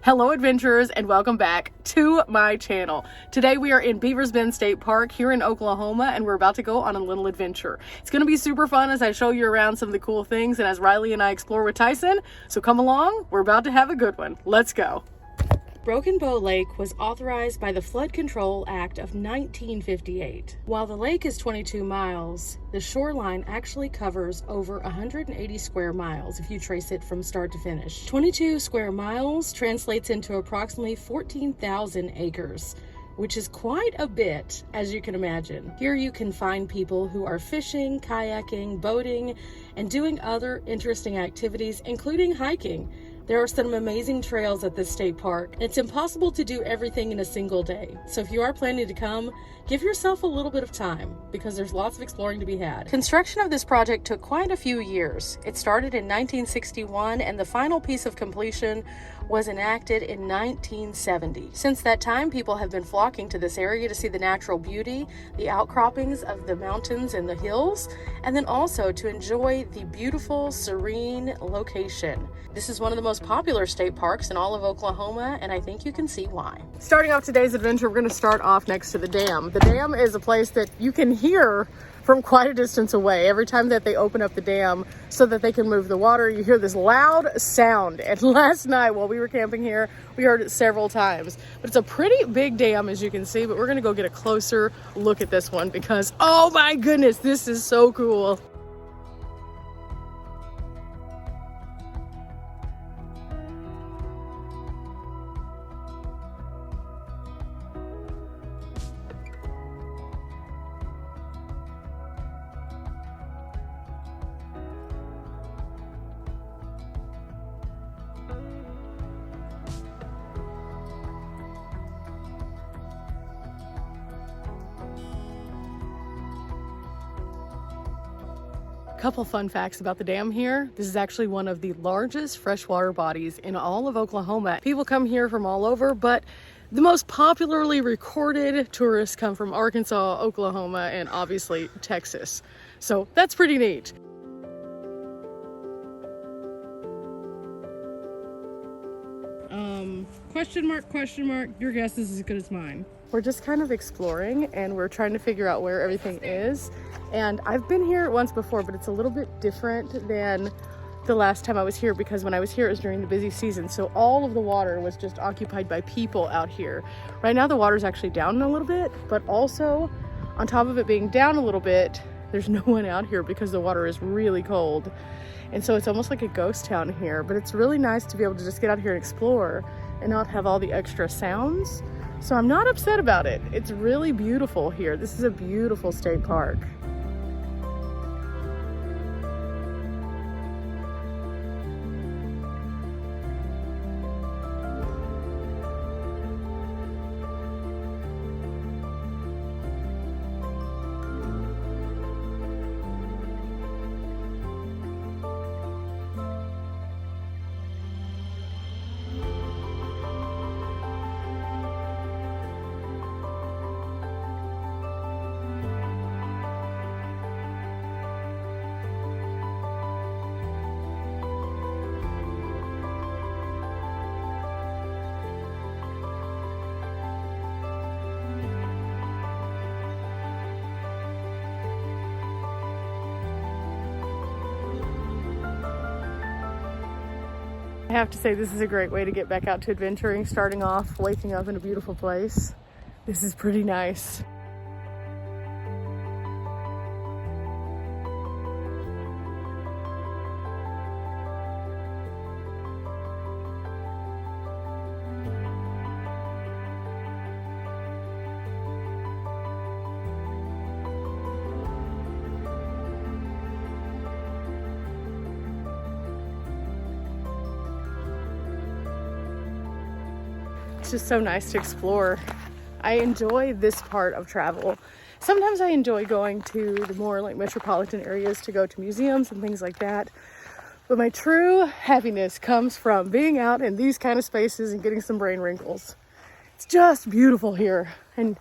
Hello adventurers and welcome back to my channel. Today we are in Beavers Bend State Park here in Oklahoma and we're about to go on a little adventure. It's going to be super fun as I show you around some of the cool things and as Riley and I explore with Tyson. So come along, we're about to have a good one. Let's go. Broken Bow Lake was authorized by the Flood Control Act of 1958. While the lake is 22 miles, the shoreline actually covers over 180 square miles if you trace it from start to finish. 22 square miles translates into approximately 14,000 acres, which is quite a bit, as you can imagine. Here you can find people who are fishing, kayaking, boating, and doing other interesting activities, including hiking. There are some amazing trails at this state park. It's impossible to do everything in a single day. So if you are planning to come, give yourself a little bit of time because there's lots of exploring to be had. Construction of this project took quite a few years. It started in 1961 and the final piece of completion was enacted in 1970. Since that time, people have been flocking to this area to see the natural beauty, the outcroppings of the mountains and the hills, and then also to enjoy the beautiful, serene location. This is one of the most popular state parks in all of Oklahoma, and I think you can see why. Starting off today's adventure, we're going to start off next to the dam. The dam is a place that you can hear from quite a distance away. Every time that they open up the dam so that they can move the water, you hear this loud sound. And last night while we were camping here, we heard it several times. But it's a pretty big dam, as you can see, but we're gonna go get a closer look at this one because, oh my goodness, this is so cool. Couple fun facts about the dam here. This is actually one of the largest freshwater bodies in all of Oklahoma. People come here from all over, but the most popularly recorded tourists come from Arkansas, Oklahoma, and obviously Texas. So that's pretty neat. Question mark, your guess is as good as mine. We're just kind of exploring and we're trying to figure out where everything is. And I've been here once before, but it's a little bit different than the last time I was here because when I was here, it was during the busy season. So all of the water was just occupied by people out here. Right now, the water's actually down a little bit, but also on top of it being down a little bit, there's no one out here because the water is really cold. And so it's almost like a ghost town here, but it's really nice to be able to just get out here and explore and not have all the extra sounds. So I'm not upset about it. It's really beautiful here. This is a beautiful state park. I have to say this is a great way to get back out to adventuring, starting off waking up in a beautiful place. This is pretty nice. It's just so nice to explore. I enjoy this part of travel. Sometimes I enjoy going to the more like metropolitan areas to go to museums and things like that. But my true happiness comes from being out in these kind of spaces and getting some brain wrinkles. It's just beautiful here. And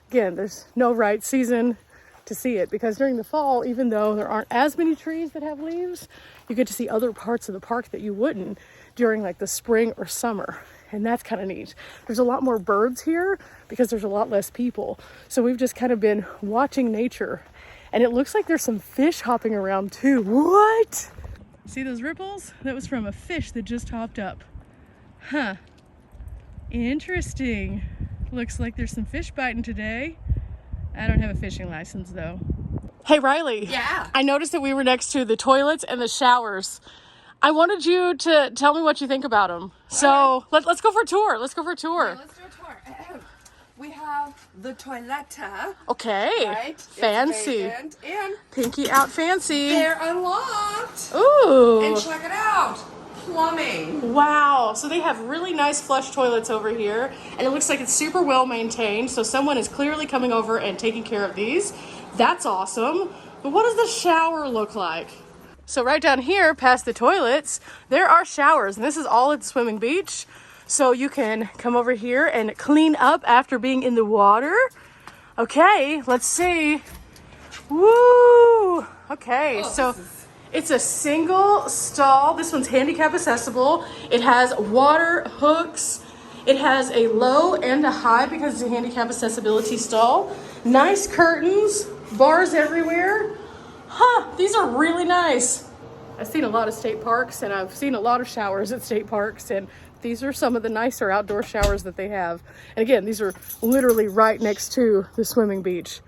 again, there's no right season to see it because during the fall, even though there aren't as many trees that have leaves, you get to see other parts of the park that you wouldn't during like the spring or summer. and that's kind of neat. There's a lot more birds here because there's a lot less people. So we've just kind of been watching nature, and it looks like there's some fish hopping around too. What? See those ripples? That was from a fish that just hopped up. Huh. Interesting. Looks like there's some fish biting today. I don't have a fishing license though. Hey Riley. Yeah. I noticed that we were next to the toilets and the showers. I wanted you to tell me what you think about them. So let's go for a tour. Let's go for a tour. Okay, let's do a tour. We have the toiletta. Okay. Right? Fancy. And Pinky out fancy. they're unlocked. Ooh. And check it out. Plumbing. Wow. So they have really nice flush toilets over here, and it looks like it's super well maintained. So someone is clearly coming over and taking care of these. That's awesome. But what does the shower look like? So right down here past the toilets, there are showers, and this is all at the swimming beach. So you can come over here and clean up after being in the water. Okay, let's see. Woo! Okay, so it's a single stall. This one's handicap accessible. It has water hooks. It has a low and a high because it's a handicap accessibility stall. Nice curtains, bars everywhere. Huh, these are really nice. I've seen a lot of state parks, and I've seen a lot of showers at state parks, and these are some of the nicer outdoor showers that they have. And again, these are literally right next to the swimming beach.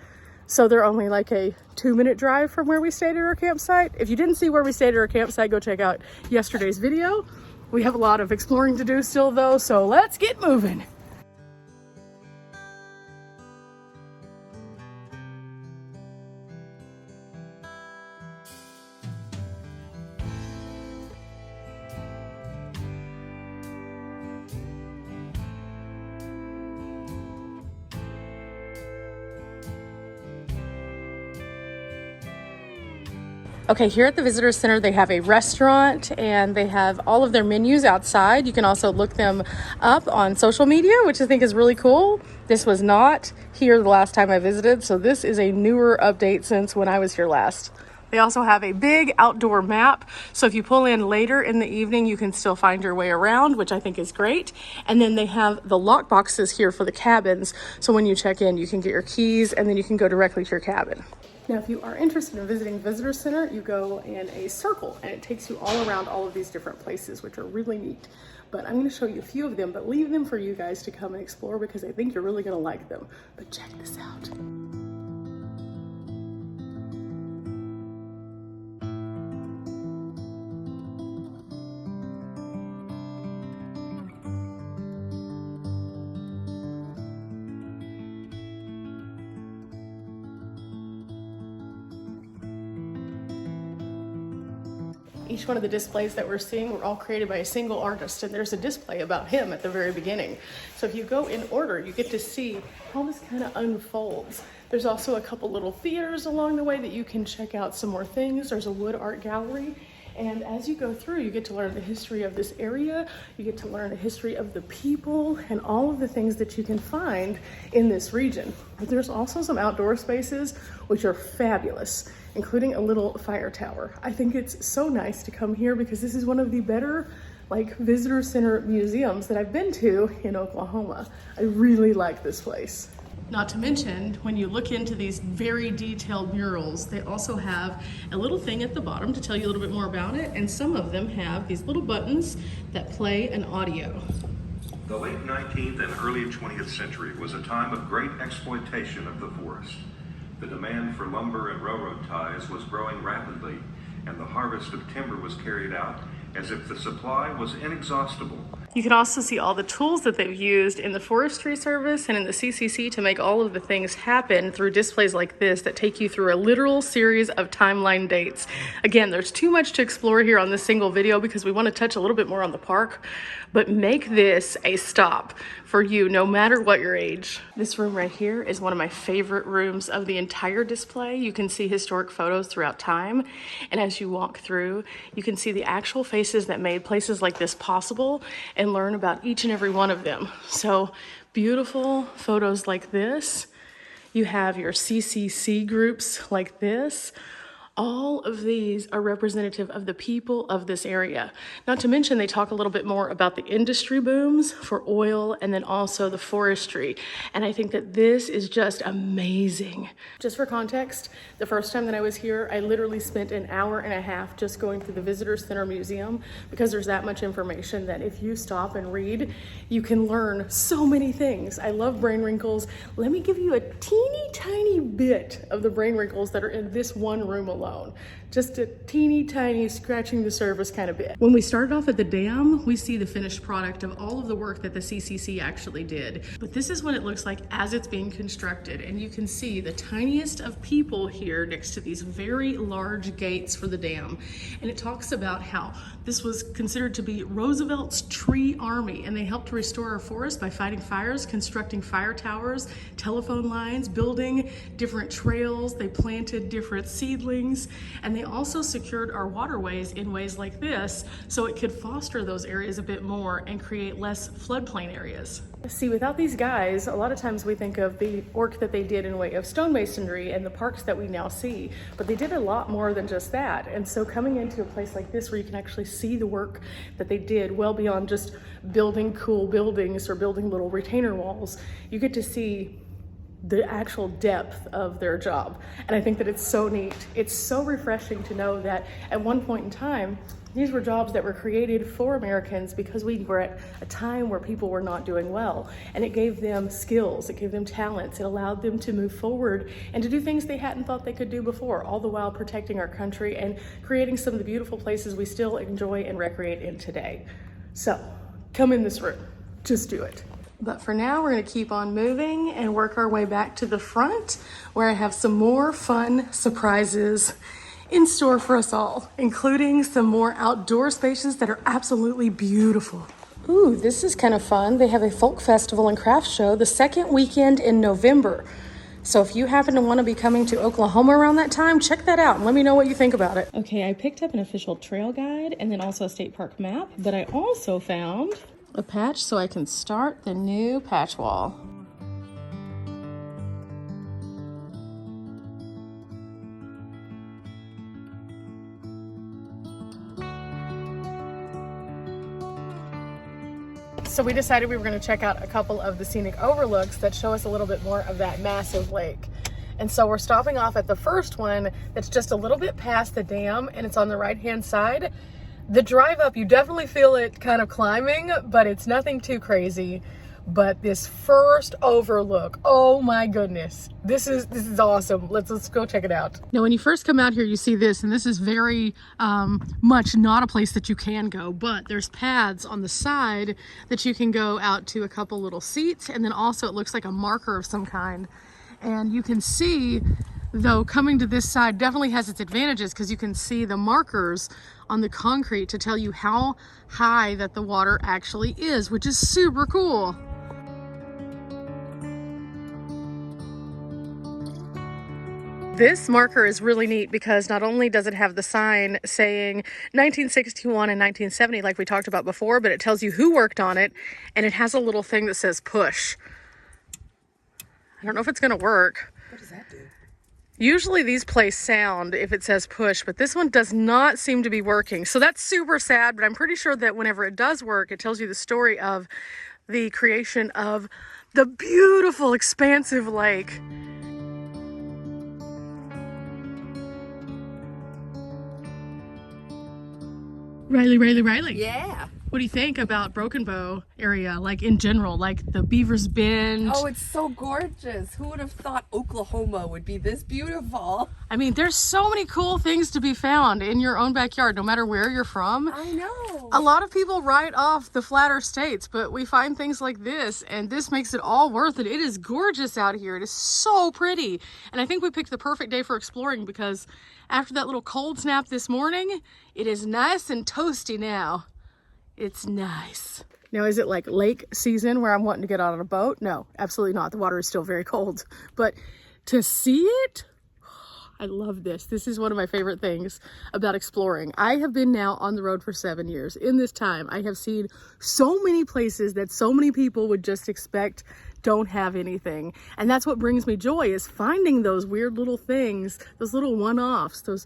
So they're only like a 2-minute drive from where we stayed at our campsite. If you didn't see where we stayed at our campsite, go check out yesterday's video. We have a lot of exploring to do still though, so let's get moving. Okay, here at the Visitor Center, they have a restaurant and they have all of their menus outside. You can also look them up on social media, which I think is really cool. This was not here the last time I visited, so this is a newer update since when I was here last. They also have a big outdoor map, so if you pull in later in the evening, you can still find your way around, which I think is great. And then they have the lock boxes here for the cabins, so when you check in, you can get your keys and then you can go directly to your cabin. Now, if you are interested in visiting Visitor Center, you go in a circle and it takes you all around all of these different places, which are really neat. But I'm going to show you a few of them, but leave them for you guys to come and explore because I think you're really going to like them. But check this out. Each one of the displays that we're seeing were all created by a single artist, and there's a display about him at the very beginning. So if you go in order, you get to see how this kind of unfolds. There's also a couple little theaters along the way that you can check out some more things. There's a wood art gallery. And as you go through, you get to learn the history of this area, you get to learn the history of the people and all of the things that you can find in this region. But there's also some outdoor spaces which are fabulous, including a little fire tower. I think it's so nice to come here because this is one of the better visitor center museums that I've been to in Oklahoma. I really like this place. Not to mention, when you look into these very detailed murals, they also have a little thing at the bottom to tell you a little bit more about it, and some of them have these little buttons that play an audio. The late 19th and early 20th century was a time of great exploitation of the forest. The demand for lumber and railroad ties was growing rapidly, and the harvest of timber was carried out as if the supply was inexhaustible. You can also see all the tools that they've used in the Forestry Service and in the CCC to make all of the things happen through displays like this that take you through a literal series of timeline dates. Again, there's too much to explore here on this single video because we want to touch a little bit more on the park, but make this a stop for you no matter what your age. This room right here is one of my favorite rooms of the entire display. You can see historic photos throughout time, and as you walk through, you can see the actual faces that made places like this possible and learn about each and every one of them. So beautiful photos like this. You have your CCC groups like this. All of these are representative of the people of this area. Not to mention, they talk a little bit more about the industry booms for oil and then also the forestry. And I think that this is just amazing. Just for context, the first time that I was here, I literally spent an hour and a half just going through the Visitor Center Museum because there's that much information that if you stop and read, you can learn so many things. I love brain wrinkles. Let me give you a teeny tiny bit of the brain wrinkles that are in this one room alone. Just a teeny tiny scratching the surface kind of bit. When we started off at the dam, we see the finished product of all of the work that the CCC actually did. But this is what it looks like as it's being constructed. And you can see the tiniest of people here next to these very large gates for the dam. And it talks about how this was considered to be Roosevelt's tree army, and they helped to restore our forest by fighting fires, constructing fire towers, telephone lines, building different trails. They planted different seedlings, and they also secured our waterways in ways like this so it could foster those areas a bit more and create less floodplain areas. See, without these guys, a lot of times we think of the work that they did in way of stonemasonry and the parks that we now see, but they did a lot more than just that. And so coming into a place like this where you can actually see the work that they did well beyond just building cool buildings or building little retainer walls, you get to see the actual depth of their job. And I think that it's so neat. It's so refreshing to know that at one point in time, these were jobs that were created for Americans because we were at a time where people were not doing well. And it gave them skills, it gave them talents, it allowed them to move forward and to do things they hadn't thought they could do before, all the while protecting our country and creating some of the beautiful places we still enjoy and recreate in today. So, come in this room, just do it. But for now, we're gonna keep on moving and work our way back to the front where I have some more fun surprises in store for us all, including some more outdoor spaces that are absolutely beautiful. Ooh, this is kind of fun. They have a folk festival and craft show the second weekend in November. So if you happen to want to be coming to Oklahoma around that time, check that out and let me know what you think about it. Okay, I picked up an official trail guide and then also a state park map, but I also found a patch so I can start the new patch wall. So we decided we were going to check out a couple of the scenic overlooks that show us a little bit more of that massive lake. And so we're stopping off at the first one that's just a little bit past the dam, and it's on the right-hand side. The drive up, you definitely feel it kind of climbing, but it's nothing too crazy. But this first overlook, oh my goodness, this is awesome. Let's go check it out. Now, when you first come out here, you see this, and this is very much not a place that you can go, but there's paths on the side that you can go out to a couple little seats, and then also it looks like a marker of some kind. And you can see, though, coming to this side definitely has its advantages because you can see the markers on the concrete to tell you how high that the water actually is, which is super cool. This marker is really neat because not only does it have the sign saying 1961 and 1970 like we talked about before, but it tells you who worked on it, and it has a little thing that says push. I don't know if it's gonna work. What does that do? Usually these play sound if it says push, but this one does not seem to be working. So that's super sad, but I'm pretty sure that whenever it does work, it tells you the story of the creation of the beautiful, expansive lake. Riley. Yeah. What do you think about Broken Bow area, like in general, like the Beavers Bend? Oh, it's so gorgeous. Who would have thought Oklahoma would be this beautiful? I mean, there's so many cool things to be found in your own backyard, no matter where you're from. I know. A lot of people write off the flatter states, but we find things like this, and this makes it all worth it. It is gorgeous out here. It is so pretty. And I think we picked the perfect day for exploring because after that little cold snap this morning, it is nice and toasty now. It's nice. Now, is it like lake season where I'm wanting to get out on a boat? No, absolutely not. The water is still very cold. But to see it, I love this. This is one of my favorite things about exploring. I have been now on the road for 7 years. In this time, I have seen so many places that so many people would just expect don't have anything. And that's what brings me joy, is finding those weird little things, those little one-offs, those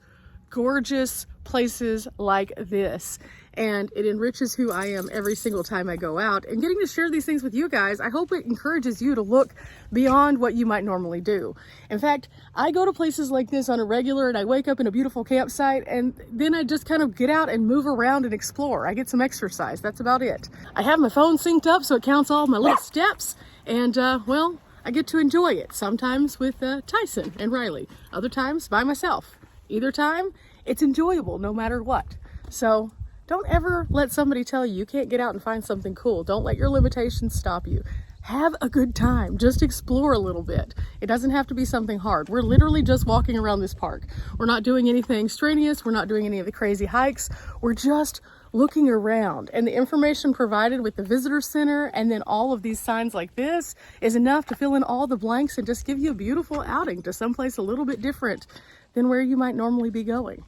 gorgeous places like this, and it enriches who I am every single time I go out. And getting to share these things with you guys, I hope it encourages you to look beyond what you might normally do. In fact, I go to places like this on a regular, and I wake up in a beautiful campsite, and then I just kind of get out and move around and explore. I get some exercise. That's about it. I have my phone synced up so it counts all my little steps, and well, I get to enjoy it. Sometimes with Tyson and Riley, other times by myself. Either time, it's enjoyable no matter what. So don't ever let somebody tell you you can't get out and find something cool. Don't let your limitations stop you. Have a good time. Just explore a little bit. It doesn't have to be something hard. We're literally just walking around this park. We're not doing anything strenuous. We're not doing any of the crazy hikes. We're just looking around. And the information provided with the visitor center and then all of these signs like this is enough to fill in all the blanks and just give you a beautiful outing to someplace a little bit different than where you might normally be going.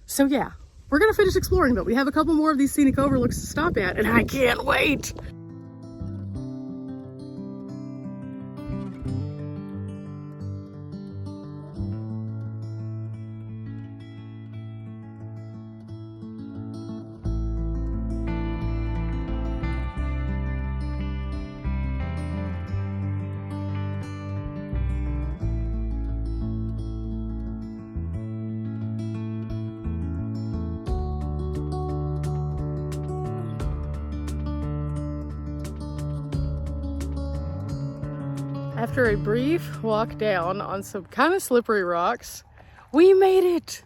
So yeah, we're gonna finish exploring, but we have a couple more of these scenic overlooks to stop at, and I can't wait. After a brief walk down on some kind of slippery rocks, we made it.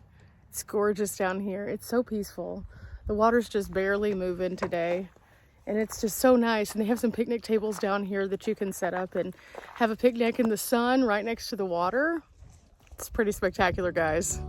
It's gorgeous down here. It's so peaceful. The water's just barely moving today, and it's just so nice. And they have some picnic tables down here that you can set up and have a picnic in the sun right next to the water. It's pretty spectacular, guys.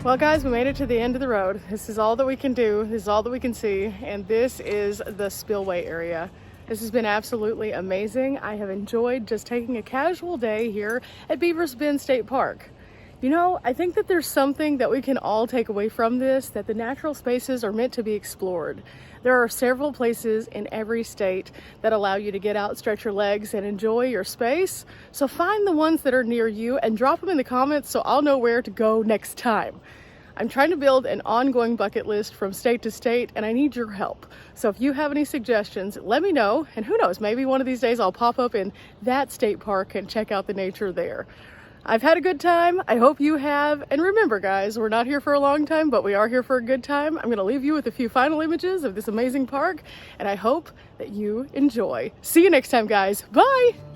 Well guys, we made it to the end of the road. This is all that we can do. This is all that we can see. And this is the spillway area. This has been absolutely amazing. I have enjoyed just taking a casual day here at Beavers Bend State Park. You know, I think that there's something that we can all take away from this, that the natural spaces are meant to be explored. There are several places in every state that allow you to get out, stretch your legs, and enjoy your space. So find the ones that are near you and drop them in the comments so I'll know where to go next time. I'm trying to build an ongoing bucket list from state to state, and I need your help. So if you have any suggestions, let me know, and who knows, maybe one of these days I'll pop up in that state park and check out the nature there. I've had a good time. I hope you have. And remember, guys, we're not here for a long time, but we are here for a good time. I'm going to leave you with a few final images of this amazing park, and I hope that you enjoy. See you next time, guys. Bye.